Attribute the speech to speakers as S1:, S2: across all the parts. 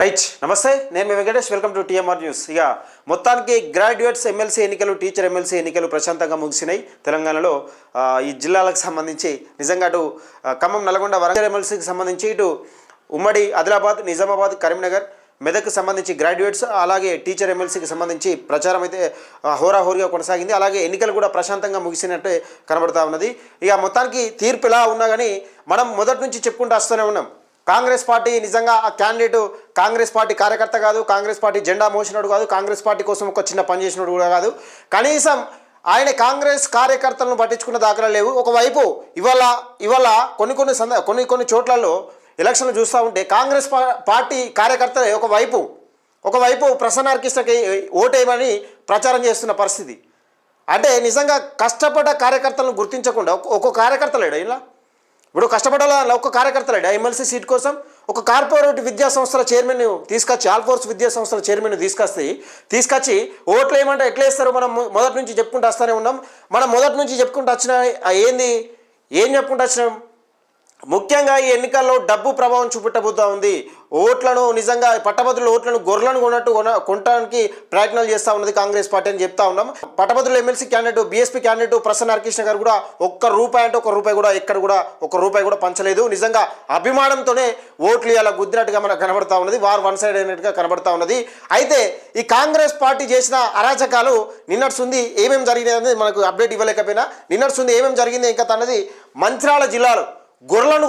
S1: Right నమస్తే నేను మీ Venkatesh welcome to TMR news. ఇక మొత్తానికి గ్రాడ్యుయేట్స్ ఎమ్మెల్సీ ఎన్నికలు టీచర్ ఎమ్మెల్సీ ఎన్నికలు ప్రశాంతంగా ముగిసినాయి. తెలంగాణలో ఈ జిల్లాలకు సంబంధించి నిజంగా అటు ఖమ్మం నల్గొండ వరంగల్ ఎమ్మెల్సీకి సంబంధించి ఇటు ఉమ్మడి ఆదిలాబాద్ నిజామాబాద్ కరీంనగర్ మెదక్కి సంబంధించి గ్రాడ్యుయేట్స్ అలాగే టీచర్ ఎమ్మెల్సీకి సంబంధించి ప్రచారం అయితే హోరాహోరీగా కొనసాగింది. అలాగే ఎన్నికలు కూడా ప్రశాంతంగా ముగిసినట్టే కనబడుతూ ఉన్నది. ఇక మొత్తానికి తీర్పు ఎలా ఉన్నా కానీ మనం మొదటి నుంచి చెప్పుకుంటూ వస్తూనే ఉన్నాం. కాంగ్రెస్ పార్టీ నిజంగా ఆ క్యాండిడేట్ కాంగ్రెస్ పార్టీ కార్యకర్త కాదు, కాంగ్రెస్ పార్టీ జెండా మోసినోడు కాదు, కాంగ్రెస్ పార్టీ కోసం ఒక చిన్న పని చేసినోడు కూడా కాదు. కనీసం ఆయన కాంగ్రెస్ కార్యకర్తలను పట్టించుకున్న దాఖలా లేవు. ఒకవైపు ఇవాళ కొన్ని చోట్లలో ఎలక్షన్లు చూస్తూ ఉంటే కాంగ్రెస్ పార్టీ కార్యకర్తలే ఒకవైపు ప్రసన్న ఆర్కెస్ట్రాకి ఓటేయమని ప్రచారం చేస్తున్న పరిస్థితి. అంటే నిజంగా కష్టపడ్డ కార్యకర్తలను గుర్తించకుండా ఒక్కొక్క కార్యకర్త లేడు. ఇలా ఇప్పుడు కష్టపడాల ఒక్క కార్యకర్త లేడు. ఎమ్మెల్సీ సీట్ కోసం ఒక కార్పొరేట్ విద్యా సంస్థల చైర్మన్ తీసుకొచ్చి ఆల్ఫోర్స్ విద్యా సంస్థల చైర్మన్ తీసుకొచ్చి ఓట్లు ఏమంటే ఎట్లా వేస్తారు మనం మొదటి నుంచి చెప్పుకుంటూ వస్తూనే ఉన్నాం. మనం మొదటి నుంచి చెప్పుకుంటూ వచ్చిన ఏం చెప్పుకుంటూ వచ్చినాం? ముఖ్యంగా ఈ ఎన్నికల్లో డబ్బు ప్రభావం చూపెట్టబోతూ ఉంది. ఓట్లను నిజంగా పట్టభద్రుల ఓట్లను గొర్రెలను కొనడానికి ప్రయత్నాలు చేస్తూ ఉన్నది కాంగ్రెస్ పార్టీ అని చెప్తా ఉన్నాం. పట్టభద్రుల MLC candidate BSP candidate Prasanna orchestra గారు కూడా ఒక్క రూపాయి కూడా పంచలేదు. నిజంగా అభిమానంతోనే ఓట్లు ఇలా గుద్దినట్టుగా మనకు కనబడతా ఉన్నది. వారు వన్ సైడ్ అయినట్టుగా కనబడతా ఉన్నది. అయితే ఈ కాంగ్రెస్ పార్టీ చేసిన అరాచకాలు నిన్నటిసుంది ఏమేమి జరిగినాయి అనేది మనకు అప్డేట్ ఇవ్వలేకపోయినా నిన్నటిసుంది ఏమేమి జరిగింది ఇంకా అన్నది మంచిర్యాల జిల్లాలో గొర్రెలను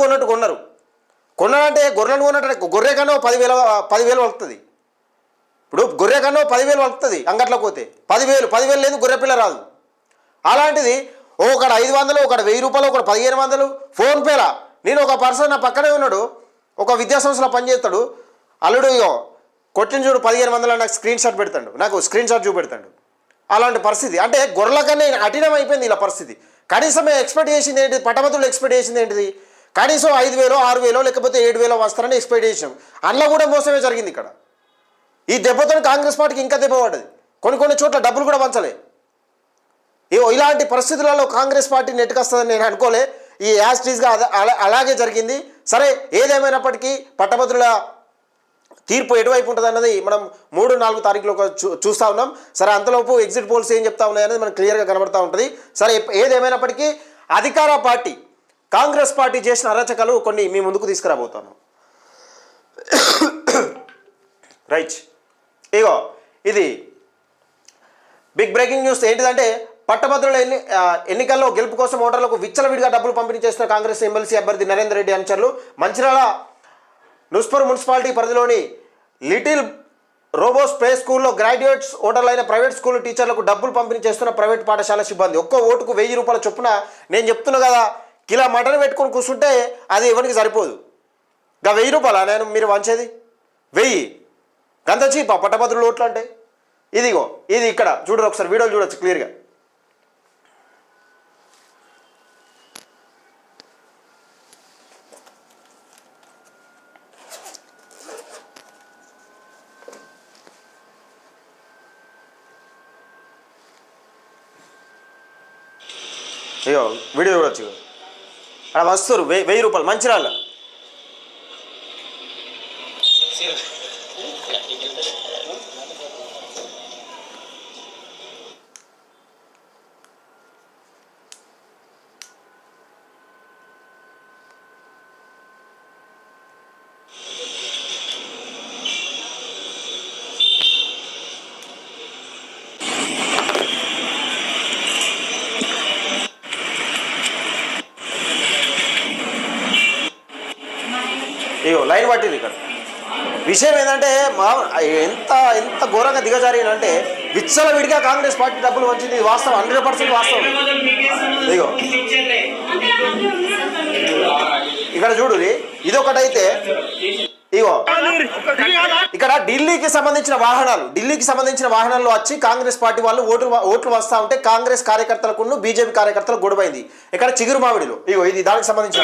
S1: కొన్నారంటే గొర్రెలను కొన్నట్టు గొర్రె కన్నా 10,000 వలుతుంది. ఇప్పుడు గొర్రె కన్నా 10,000 వలుతుంది. అంగట్లోకి పోతే 10,000 లేదు గొర్రె పిల్ల రాదు. అలాంటిది ఒకడు 500, ఒకడు 1000 రూపాయలు, ఒకడు 1500 ఫోన్పేలా. నేను ఒక పర్సన్ నా పక్కనే ఉన్నాడు, ఒక విద్యాసంస్థలో పనిచేస్తాడు. అల్లుడు కొట్టిన చూడు 1500 నాకు స్క్రీన్ షాట్ చూపెడతాడు. అలాంటి పరిస్థితి. అంటే గొర్రెల కన్నా కఠినం అయిపోయింది ఇలా పరిస్థితి. కనీసం ఎక్స్పెక్ట్ చేసింది ఏంటి? పట్టభద్రులు ఎక్స్పెక్ట్ చేసింది ఏంటిది? కనీసం 5,000, 6,000 లేకపోతే 7,000 వస్తారని ఎక్స్పెక్ట్ చేసాం. అందులో కూడా మోసమే జరిగింది. ఇక్కడ ఈ దెబ్బతో కాంగ్రెస్ పార్టీకి ఇంకా దెబ్బ పడ్డది. కొన్ని చోట్ల డబ్బులు కూడా పంచలే. ఇలాంటి పరిస్థితులలో కాంగ్రెస్ పార్టీ నెట్టుకొస్తుందని నేను అనుకోలే. ఈ యాస్టీస్గా అలాగే జరిగింది. సరే ఏదేమైనప్పటికీ పట్టభద్రుల తీర్పు ఎటువైపు ఉంటుంది అన్నది మనం 3, 4 తారీఖులో చూస్తూ ఉన్నాం. సరే అంతలోపు ఎగ్జిట్ పోల్స్ ఏం చెప్తా ఉన్నాయి అనేది మనకు క్లియర్గా కనబడుతూ ఉంటుంది. సరే ఏదేమైనప్పటికీ అధికార పార్టీ కాంగ్రెస్ పార్టీ చేసిన అరాచకాలు కొన్ని మీ ముందుకు తీసుకురాబోతాను. రైట్, ఇది బిగ్ బ్రేకింగ్ న్యూస్. ఏంటిదంటే పట్టభద్రుల ఎన్నికల్లో గెలుపు కోసం ఓటర్లకు విచ్చలవిడిగా డబ్బులు పంపిణీ చేస్తున్న కాంగ్రెస్ ఎమ్మెల్సీ అభ్యర్థి నరేందర్ రెడ్డి అనుచరులు మంచిర్యాల నుస్పూర్ మున్సిపాలిటీ పరిధిలోని లిటిల్ రోబోస్ ప్లే స్కూల్లో గ్రాడ్యుయేట్స్ ఓటర్లైన ప్రైవేట్ స్కూల్ టీచర్లకు డబ్బులు పంపిణీ చేస్తున్న ప్రైవేట్ పాఠశాల సిబ్బంది. ఒక్క ఓటుకు 1000 రూపాయల చొప్పున. నేను చెప్తున్నా కదా, కిలో మటన్ పెట్టుకొని కూర్చుంటే అది ఎవరికి సరిపోదు. ఇంకా 1000 రూపాయలు నేను మీరు వంచేది 1000 గంత చీపా పట్టభద్రుల ఓట్లు అంటే. ఇది ఇక్కడ చూడరు, ఒకసారి వీడియోలు చూడొచ్చు క్లియర్గా. వీడియో చూడొచ్చు. అక్కడ వస్తారు 1000 రూపాయలు మంచిర్యాల. లైన్ పట్టింది. ఇక్కడ విషయం ఏంటంటే ఎంత ఘోరంగా దిగజారిందంటే విచ్చలవిడిగా కాంగ్రెస్ పార్టీ డబ్బులు వచ్చింది. వాస్తవం, 100% వాస్తవం. ఇక్కడ చూడు, ఇదొకటైతే ఇక్కడ ఢిల్లీకి సంబంధించిన వాహనాల్లో వచ్చి కాంగ్రెస్ పార్టీ వాళ్ళు ఓట్లు వస్తూ ఉంటే కాంగ్రెస్ కార్యకర్తలకు బీజేపీ కార్యకర్తలకు గొడవైంది. ఇక్కడ చిగురు మామిడిలో ఇది దానికి సంబంధించిన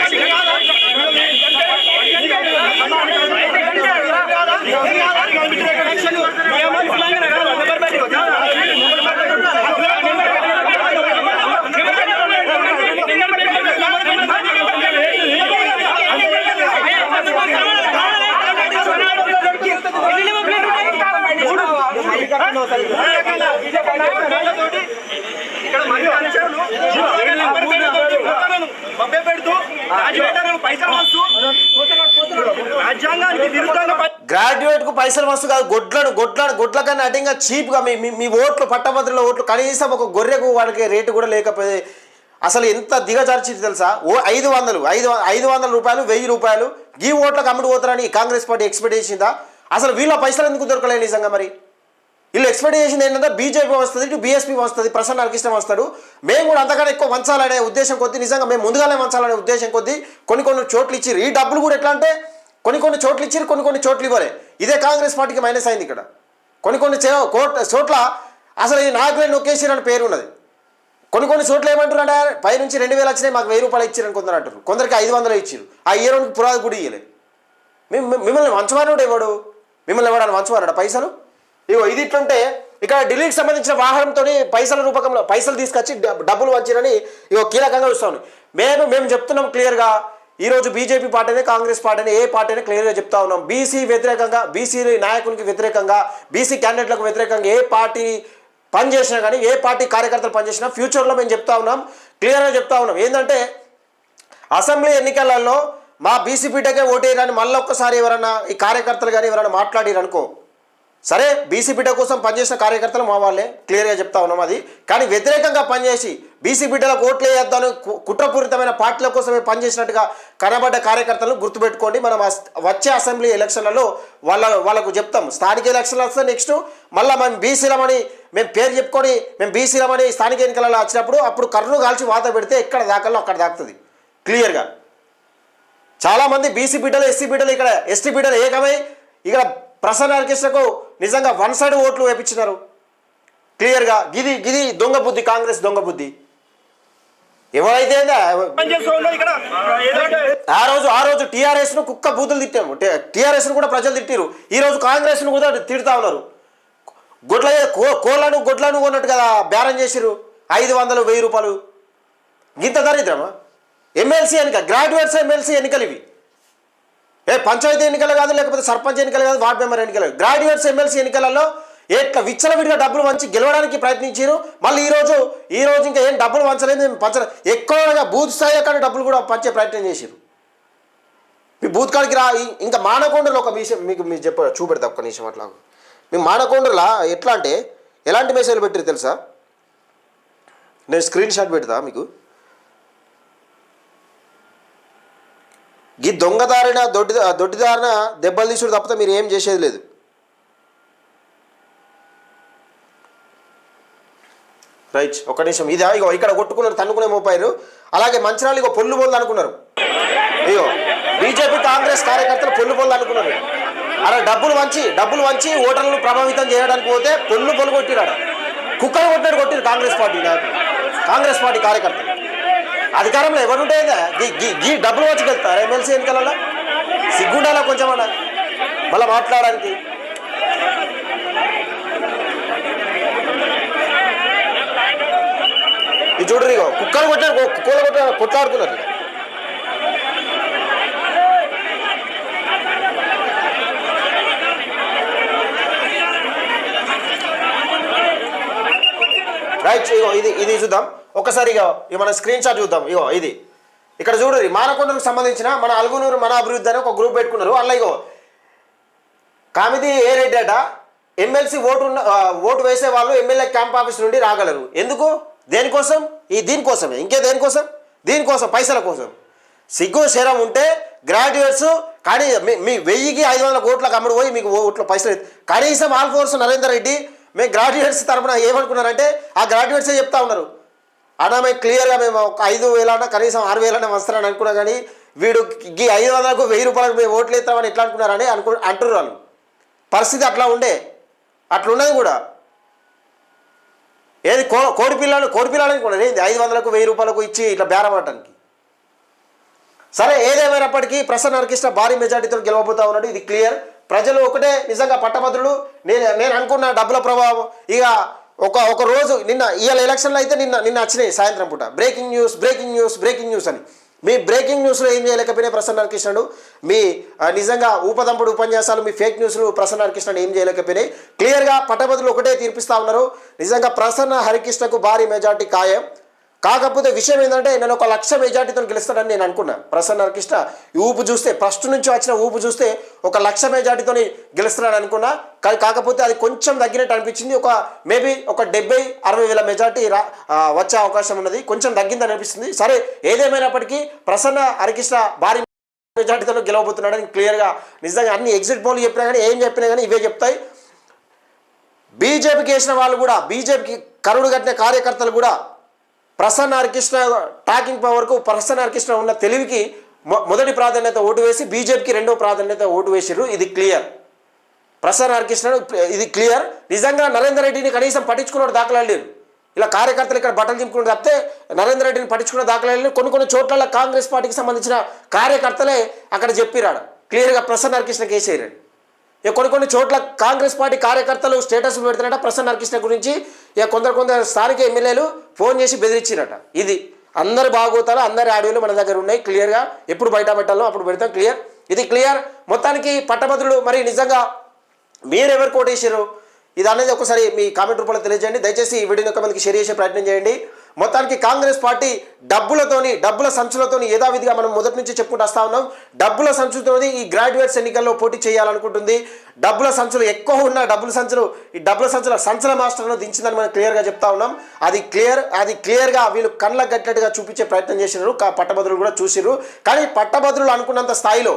S1: గ్రాడ్యుయేట్ కు పైసలు మస్తు కాదు, గొడ్ల కన్నా అటింగా చీప్ గా మీ ఓట్లు పట్టభద్రుల ఓట్లు కనీసం ఒక గొర్రెకు వాడికి రేటు కూడా లేకపోతే అసలు ఎంత దిగజార్చింది తెలుసా? 500 రూపాయలు 1000 రూపాయలు ఈ ఓట్లకు అమ్ముడు పోతారని కాంగ్రెస్ పార్టీ ఎక్స్పెక్ట్ చేసిందా? అసలు వీళ్ళ పైసలు ఎందుకు దొరకలేదు నిజంగా? మరి వీళ్ళు ఎక్స్పెక్ట్ చేసింది ఏంటంటే బీజేపీ వస్తుంది, ఇటు బీఎస్పీ వస్తుంది, ప్రసన్న హరికృష్ణ వస్తాడు, మేము కూడా అంతకన్నా ఎక్కువ వంచాలనే ఉద్దేశం కొద్దీ, నిజంగా మేము ముందుగానే వంచాలనే ఉద్దేశం కొద్దీ కొన్ని చోట్ల ఇచ్చారు. ఈ డబ్బులు కూడా ఎట్లా అంటే కొన్ని చోట్ల ఇచ్చారు, కొన్ని చోట్ల ఇవ్వలే. ఇదే కాంగ్రెస్ పార్టీకి మైనస్ అయింది. ఇక్కడ కొన్ని చోట్ల అసలు ఈ నాయకులే నొక్కేసిరని పేరు ఉన్నది. కొన్ని చోట్ల ఏమంటారు అంటే పైనుంచి 2000 వచ్చినాయి, మాకు 1000 రూపాయలు ఇచ్చారని కొందరు అంటారు, కొందరికి 500 ఇచ్చారు. ఆ ఇయర్కి పురాది కూడా ఇవ్వలేదు. మిమ్మల్ని వంచమానుడు ఇవ్వడు, మిమ్మల్ని ఎవడని వంచమానాడు పైసలు? ఇగో ఇది ఇట్లుంటే ఇక్కడ ఢిల్లీకి సంబంధించిన వాహనంతో పైసల రూపకంలో పైసలు తీసుకొచ్చి డబ్బులు వంచారని ఇగో కీలకంగా చూస్తాను. మేము చెప్తున్నాం క్లియర్గా, ఈరోజు బీజేపీ పార్టీనే కాంగ్రెస్ పార్టీనే ఏ పార్టీనే క్లియర్గా చెప్తా ఉన్నాం. బీసీ వ్యతిరేకంగా, బీసీ నాయకునికి వ్యతిరేకంగా, బీసీ క్యాండిడేట్లకు వ్యతిరేకంగా ఏ పార్టీ పనిచేసినా కానీ, ఏ పార్టీ కార్యకర్తలు పనిచేసినా ఫ్యూచర్లో మేము చెప్తా ఉన్నాం, క్లియర్గా చెప్తా ఉన్నాం. ఏంటంటే అసెంబ్లీ ఎన్నికలలో మా బీసీ పీటకే ఓటేయరని మళ్ళీ ఒక్కసారి ఎవరన్నా ఈ కార్యకర్తలు కానీ ఎవరైనా మాట్లాడిరనుకో, సరే బీసీ పీట కోసం పనిచేసిన కార్యకర్తలు మా వాళ్ళే, క్లియర్గా చెప్తా ఉన్నాం అది. కానీ వ్యతిరేకంగా పనిచేసి బీసీ పీటలకు ఓట్లు వేయొద్దాను కుట్రపూరితమైన పార్టీల కోసమే పనిచేసినట్టుగా కనబడ్డ కార్యకర్తలను గుర్తుపెట్టుకోండి. మనం వచ్చే అసెంబ్లీ ఎలక్షన్లలో వాళ్ళకు చెప్తాం. స్థానిక ఎలక్షన్లు వస్తే నెక్స్ట్ మళ్ళీ మేము బీసీలమని మేము పేరు చెప్పుకొని మేము బీసీలమని స్థానిక ఎన్నికలలో వచ్చినప్పుడు అప్పుడు కర్రు కాల్చి వాత పెడితే ఎక్కడ దాకల్లో అక్కడ దాకుతుంది క్లియర్గా. చాలామంది బీసీ బిడ్డలు, ఎస్సీ బిడ్డలు, ఇక్కడ ఎస్టీ బిడ్డలు ఏకమై ఇక్కడ ప్రసన్న హరికృష్ణకు నిజంగా వన్ సైడ్ ఓట్లు వేపించినారు క్లియర్గా. గిది దొంగ బుద్ధి, కాంగ్రెస్ దొంగ బుద్ధి. ఎవరైతే ఆ రోజు టీఆర్ఎస్ను కుక్క బూతులు తిట్టాము, టీఆర్ఎస్ను కూడా ప్రజలు తిట్టారు. ఈరోజు కాంగ్రెస్ను కూడా తిడుతూ ఉన్నారు. గొడ్లను కొన్నట్టు కదా బేరం చేసిరు, 500 1000 రూపాయలు. ఇంత దరిద్రమా? ఎమ్మెల్సీ ఎన్నిక, గ్రాడ్యుయేట్స్ ఎమ్మెల్సీ ఎన్నికలు ఇవి. పంచాయతీ ఎన్నికలు కాదు, లేకపోతే సర్పంచ్ ఎన్నికలు కాదు, వార్డు మెంబర్ ఎన్నికలు. గ్రాడ్యుయేట్స్ ఎమ్మెల్సీ ఎన్నికలలో ఎట్లా విచ్చలవిడిగా డబ్బులు వంచి గెలవడానికి ప్రయత్నించారు. మళ్ళీ ఈరోజు ఇంకా ఏం డబ్బులు వంచలేదు, ఎక్కువగా బూత్ స్థాయిలో కానీ డబ్బులు కూడా పంచే ప్రయత్నం చేశారు. మీ బూత్ కాడికి ఇంకా మానకొండలో ఒక విషయం మీకు చూపెడతా ఒక్క నిమిషం. అట్లా మీ మానకొండలా ఎట్లా అంటే ఎలాంటి మెసేజ్లు పెట్టారు తెలుసా? నేను స్క్రీన్ షాట్ పెడతా మీకు. ఈ దొంగదారిన దొడ్డిదారిన దెబ్బలు తీసుడు తప్పితే మీరు ఏం చేసేది లేదు. రైట్, ఒక్క నిమిషం. ఇదా ఇగో ఇక్కడ కొట్టుకున్నారు, తన్నుకునే మోపారు. అలాగే మంచిరాలు ఇగో పొల్లు పొల్లు అనుకున్నారు. అయ్యో బీజేపీ కాంగ్రెస్ కార్యకర్తలు పొల్లు అనుకున్నారు. అలా డబ్బులు వంచి ఓటర్లను ప్రభావితం చేయడానికి పోతే పొల్లు కొట్టిరాడు. కుక్కలు కొట్టిరు కాంగ్రెస్ పార్టీ నాయకులు, కాంగ్రెస్ పార్టీ కార్యకర్తలు. అధికారంలో ఎవరుంటే గీ డబ్బులు వచ్చి వెళ్తారు ఎమ్మెల్సీ ఎన్నికలలో. సిగ్గుండాలా కొంచెం అలా మళ్ళీ మాట్లాడడానికి. ఇది చూడరు, ఇగో కుక్కలు కొట్లాడుతున్నారు. రైట్, ఇగో ఇది చూద్దాం ఒకసారి. ఇక మన స్క్రీన్ షాట్ చూద్దాం. ఇగో ఇది ఇక్కడ చూడరు, మానకొండకు సంబంధించిన మన అలుగునూరు మన అభివృద్ధి అని ఒక గ్రూప్ పెట్టుకున్నారు. అలా ఇగో కామిది ఏ రెడ్డి అట ఎమ్మెల్సీ ఓటు వేసే వాళ్ళు ఎమ్మెల్యే క్యాంప్ ఆఫీస్ నుండి రాగలరు. ఎందుకు? దేనికోసం? దీనికోసమే. ఇంకే దేనికోసం? దీనికోసం, పైసల కోసం. సిగ్గు శరం ఉంటే గ్రాడ్యుయేట్స్ కానీ మీ 1000కి 500 కోట్లకు అమ్ముడు పోయి మీకు ఓట్లో పైసలు కనీసం ఆల్ఫోర్స్ నరేందర్ రెడ్డి మేము గ్రాడ్యుయేట్స్ తరఫున ఏమనుకున్నారంటే ఆ గ్రాడ్యుయేట్సే చెప్తా ఉన్నారు, అన్నా మేము క్లియర్గా మేము ఒక 5000 కనీసం 6000 వస్తారని అనుకున్నా, కానీ వీడు 500కు 1000 రూపాయలకు మేము ఓట్లు వేస్తామని ఎట్లా అనుకున్నారని అంటున్నారు వాళ్ళు. పరిస్థితి అట్లా ఉన్నది కూడా. ఏది కోడిపిల్లని కూడా ఏంది 500కు 1000 రూపాయలకు ఇచ్చి ఇట్లా బేరమాడటానికి. సరే ఏదేమైనప్పటికీ ప్రసన్న హరికృష్ణ భారీ మెజార్టీతో గెలవబోతా ఉన్నాడు, ఇది క్లియర్. ప్రజలు ఒకటే నిజంగా పట్టభద్రులు. నేను అనుకున్న డబ్బుల ప్రభావం ఇక ఒక రోజు ఇవాళ ఎలక్షన్లో అయితే నిన్న వచ్చినాయి సాయంత్రం పూట బ్రేకింగ్ న్యూస్ అని. మీ బ్రేకింగ్ న్యూస్లో ఏం చేయలేకపోయినా ప్రసన్న హరికృష్ణుడు, మీ నిజంగా ఊపదంపుడు ఉపన్యాసాలు, మీ ఫేక్ న్యూస్లు ప్రసన్న హరికృష్ణుడు ఏం చేయలేకపోయినాయి. క్లియర్గా పట్టభద్రులు ఒకటే తీర్పిస్తూ ఉన్నారు, నిజంగా ప్రసన్న హరికృష్ణకు భారీ మెజార్టీ ఖాయం. కాకపోతే విషయం ఏంటంటే నేను 1,00,000 మెజార్టీతో గెలుస్తాడని నేను అనుకున్నా. ప్రసన్న హరికృష్ణ ఈ ఊపు చూస్తే, ఫస్ట్ నుంచి వచ్చిన ఊపు చూస్తే 1,00,000 మెజార్టీతో గెలుస్తున్నాడు అనుకున్నా. కాకపోతే అది కొంచెం తగ్గినట్టు అనిపించింది. మేబీ ఒక 70-60 వేల మెజార్టీ వచ్చే అవకాశం ఉన్నది. కొంచెం తగ్గిందని అనిపిస్తుంది. సరే, ఏదేమైనప్పటికీ ప్రసన్న హరికృష్ణ భారీ మెజార్టీతో గెలవబోతున్నాడని క్లియర్గా నిజంగా అన్ని ఎగ్జిట్ పోల్ చెప్పినా కానీ ఏం చెప్పినా కానీ ఇవే చెప్తాయి. బీజేపీకి వేసిన వాళ్ళు కూడా, బీజేపీకి కరుడు కట్టిన కార్యకర్తలు కూడా ప్రసన్న హరికృష్ణ టాకింగ్ పవర్కు, ప్రసన్న హరికృష్ణ ఉన్న తెలివికి మొదటి ప్రాధాన్యత ఓటు వేసి బీజేపీకి రెండో ప్రాధాన్యత ఓటు వేసిర్రు. ఇది క్లియర్. ప్రసన్న హరికృష్ణ ఇది క్లియర్. నిజంగా నరేందర్ రెడ్డిని కనీసం పట్టించుకున్న దాఖలాలు లేరు. ఇలా కార్యకర్తలు ఇక్కడ బట్టలు చింపుకుని తప్పితే నరేందర్ రెడ్డిని పట్టించుకున్న దాఖలాలు లేరు. కొన్ని చోట్ల కాంగ్రెస్ పార్టీకి సంబంధించిన కార్యకర్తలే అక్కడ చెప్పిరాడు క్లియర్గా ప్రసన్న హరికృష్ణకి వేసేయరు. ఇక కొన్ని చోట్ల కాంగ్రెస్ పార్టీ కార్యకర్తలు స్టేటస్ పెడుతున్నారట ప్రసన్న హరికృష్ణ గురించి. ఇక కొందరు స్థానిక ఎమ్మెల్యేలు ఫోన్ చేసి బెదిరించిరట. ఇది అందరు బాగోతారు, అందరి ఆడియోలు మన దగ్గర ఉన్నాయి. క్లియర్గా ఎప్పుడు బయట పెట్టాలో అప్పుడు పెడతాం. క్లియర్, ఇది క్లియర్. మొత్తానికి పట్టభద్రులు మరి నిజంగా మీరెవరు కోటేశారు ఇది అనేది ఒకసారి మీ కామెంట్ రూపంలో తెలియజేయండి. దయచేసి ఈ వీడియోని ఒక మందికి షేర్ చేసే ప్రయత్నం చేయండి. మొత్తానికి కాంగ్రెస్ పార్టీ డబ్బుల సంచులతోని యథావిధిగా మనం మొదటి నుంచి చెప్పుకుంటూ వస్తూ ఉన్నాం. డబ్బుల సంచులతోని ఈ గ్రాడ్యుయేట్స్ ఎన్నికల్లో పోటీ చేయాలనుకుంటుంది. డబ్బుల సంచులు ఎక్కువ ఉన్న ఈ డబ్బుల సంచుల మాస్టర్ను దించిందని మనం క్లియర్గా చెప్తా ఉన్నాం. అది క్లియర్గా వీళ్ళు కళ్ళకు కట్టినట్టుగా చూపించే ప్రయత్నం చేసినారు. పట్టభద్రులు కూడా చూసిర్రు. కానీ పట్టభద్రులు అనుకున్నంత స్థాయిలో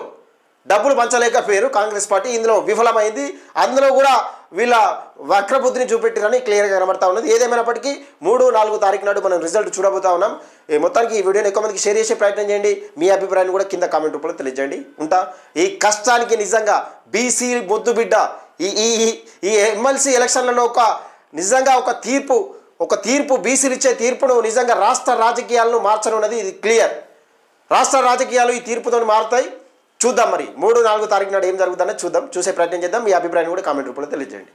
S1: డబ్బులు పంచలేకపోయారు కాంగ్రెస్ పార్టీ. ఇందులో విఫలమైంది. అందులో కూడా వీళ్ళ వక్రబుద్ధిని చూపెట్టిరని క్లియర్గా కనబడతా ఉన్నది. ఏదేమైనప్పటికీ 3-4 తారీఖు నాడు మనం రిజల్ట్ చూడబోతా ఉన్నాం. మొత్తానికి ఈ వీడియోని ఎక్కువ మందికి షేర్ చేసే ప్రయత్నం చేయండి. మీ అభిప్రాయాన్ని కూడా కింద కామెంట్ రూపంలో తెలియజేయండి. ఉంటా. ఈ కష్టానికి నిజంగా బీసీ బొద్దు బిడ్డ ఈ ఎమ్మెల్సీ ఎలక్షన్లలో నిజంగా ఒక తీర్పు బీసీలు ఇచ్చే తీర్పును నిజంగా రాష్ట్ర రాజకీయాలను మార్చనున్నది. ఇది క్లియర్. రాష్ట్ర రాజకీయాలు ఈ తీర్పుతో మారుతాయి. చూద్దాం మరి 3-4 తారీఖు నాడు ఏం జరుగుతుందో చూద్దాం. చూసే ప్రయత్నం చేద్దాం. మీ అభిప్రాయాన్ని కూడా కామెంట్ రూపంలో తెలియజేయండి.